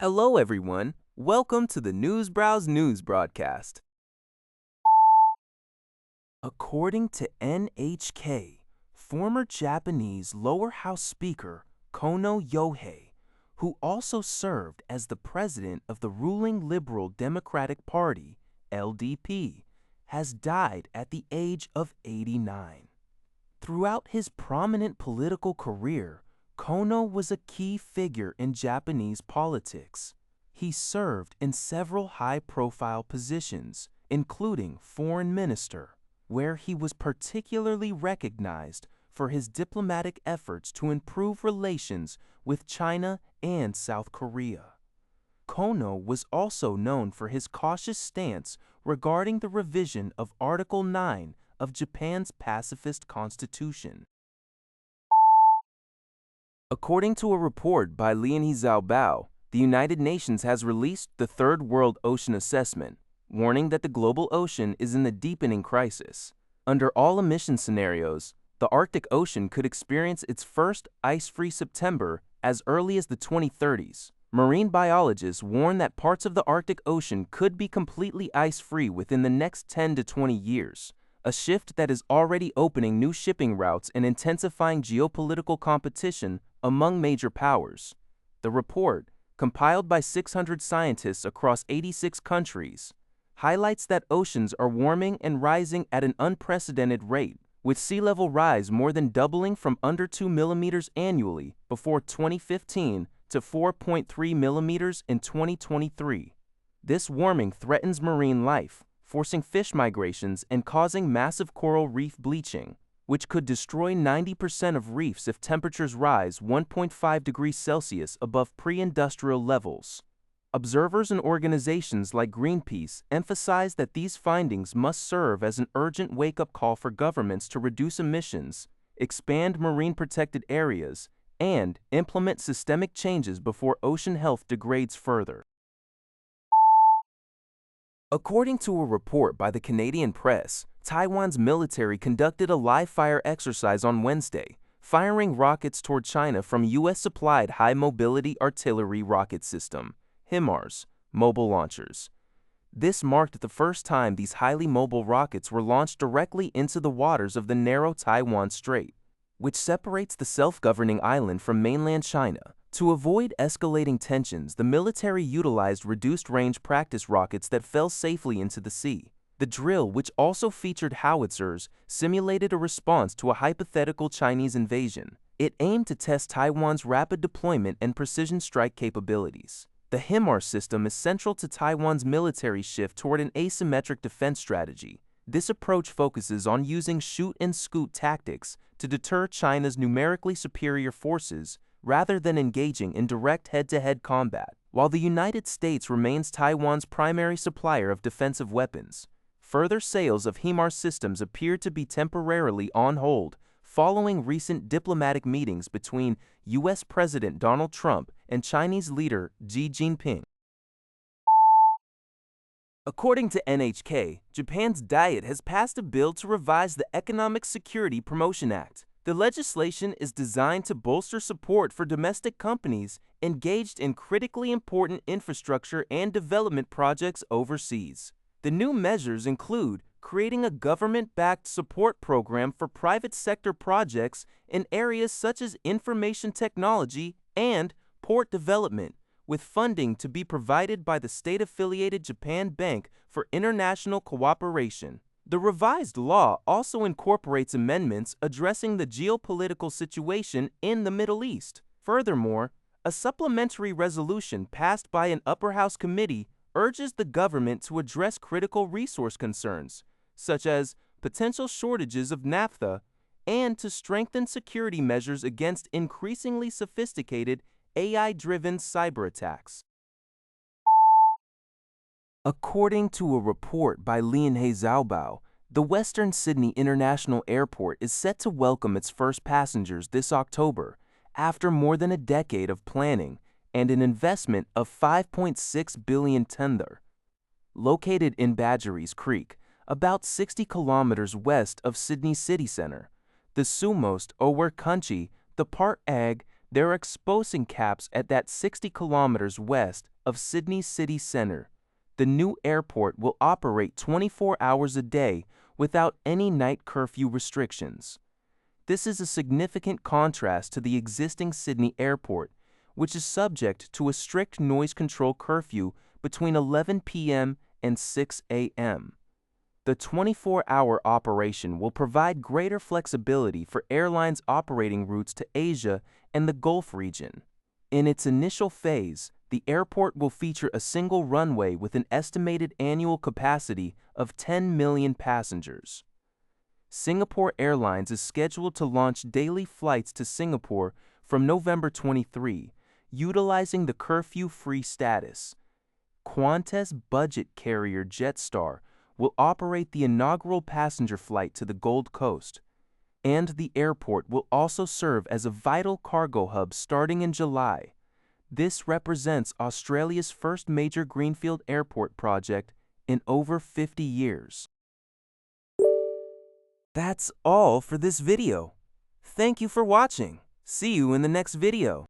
Hello, everyone. Welcome to the Newsbrowse News broadcast. According to NHK, former Japanese lower house speaker Kono Yohei, who also served as the president of the ruling Liberal Democratic Party, LDP, has died at the age of 89. Throughout his prominent political career, Kono was a key figure in Japanese politics. He served in several high-profile positions, including foreign minister, where he was particularly recognized for his diplomatic efforts to improve relations with China and South Korea. Kono was also known for his cautious stance regarding the revision of Article 9 of Japan's pacifist constitution. According to a report by Lian Xiaobao, the United Nations has released the Third World Ocean Assessment, warning that the global ocean is in a deepening crisis. Under all emission scenarios, the Arctic Ocean could experience its first ice-free September as early as the 2030s. Marine biologists warn that parts of the Arctic Ocean could be completely ice-free within the next 10 to 20 years, a shift that is already opening new shipping routes and intensifying geopolitical competition among major powers. The report, compiled by 600 scientists across 86 countries, highlights that oceans are warming and rising at an unprecedented rate, with sea level rise more than doubling from under 2 millimeters annually before 2015 to 4.3 millimeters in 2023. This warming threatens marine life, forcing fish migrations and causing massive coral reef bleaching, which could destroy 90% of reefs if temperatures rise 1.5 degrees Celsius above pre-industrial levels. Observers and organizations like Greenpeace emphasize that these findings must serve as an urgent wake-up call for governments to reduce emissions, expand marine protected areas, and implement systemic changes before ocean health degrades further. According to a report by the Canadian press, Taiwan's military conducted a live-fire exercise on Wednesday, firing rockets toward China from U.S.-supplied high-mobility artillery rocket system, HIMARS, mobile launchers. This marked the first time these highly mobile rockets were launched directly into the waters of the narrow Taiwan Strait, which separates the self-governing island from mainland China. To avoid escalating tensions, the military utilized reduced-range practice rockets that fell safely into the sea. The drill, which also featured howitzers, simulated a response to a hypothetical Chinese invasion. It aimed to test Taiwan's rapid deployment and precision strike capabilities. The HIMARS system is central to Taiwan's military shift toward an asymmetric defense strategy. This approach focuses on using shoot-and-scoot tactics to deter China's numerically superior forces rather than engaging in direct head-to-head combat. While the United States remains Taiwan's primary supplier of defensive weapons, further sales of HIMARS systems appear to be temporarily on hold following recent diplomatic meetings between U.S. President Donald Trump and Chinese leader Xi Jinping. According to NHK, Japan's Diet has passed a bill to revise the Economic Security Promotion Act. The legislation is designed to bolster support for domestic companies engaged in critically important infrastructure and development projects overseas. The new measures include creating a government-backed support program for private sector projects in areas such as information technology and port development, with funding to be provided by the state-affiliated Japan Bank for International Cooperation. The revised law also incorporates amendments addressing the geopolitical situation in the Middle East. Furthermore, a supplementary resolution passed by an upper house committee urges the government to address critical resource concerns, such as potential shortages of naphtha, and to strengthen security measures against increasingly sophisticated AI-driven cyber attacks. According to a report by Lian Xiaobao, the Western Sydney International Airport is set to welcome its first passengers this October, after more than a decade of planning and an investment of 5.6 billion tender. Located in Badgerys Creek, about 60 kilometers west of Sydney city centre, the Sumost Ower Country, the Part Ag, their exposing caps at that 60 kilometers west of Sydney's city centre. The new airport will operate 24 hours a day without any night curfew restrictions. This is a significant contrast to the existing Sydney airport, which is subject to a strict noise control curfew between 11 p.m. and 6 a.m. The 24-hour operation will provide greater flexibility for airlines operating routes to Asia and the Gulf region. In its initial phase, the airport will feature a single runway with an estimated annual capacity of 10 million passengers. Singapore Airlines is scheduled to launch daily flights to Singapore from November 23, utilizing the curfew-free status. Qantas budget carrier Jetstar will operate the inaugural passenger flight to the Gold Coast, and the airport will also serve as a vital cargo hub starting in July. This represents Australia's first major greenfield airport project in over 50 years. That's all for this video. Thank you for watching. See you in the next video.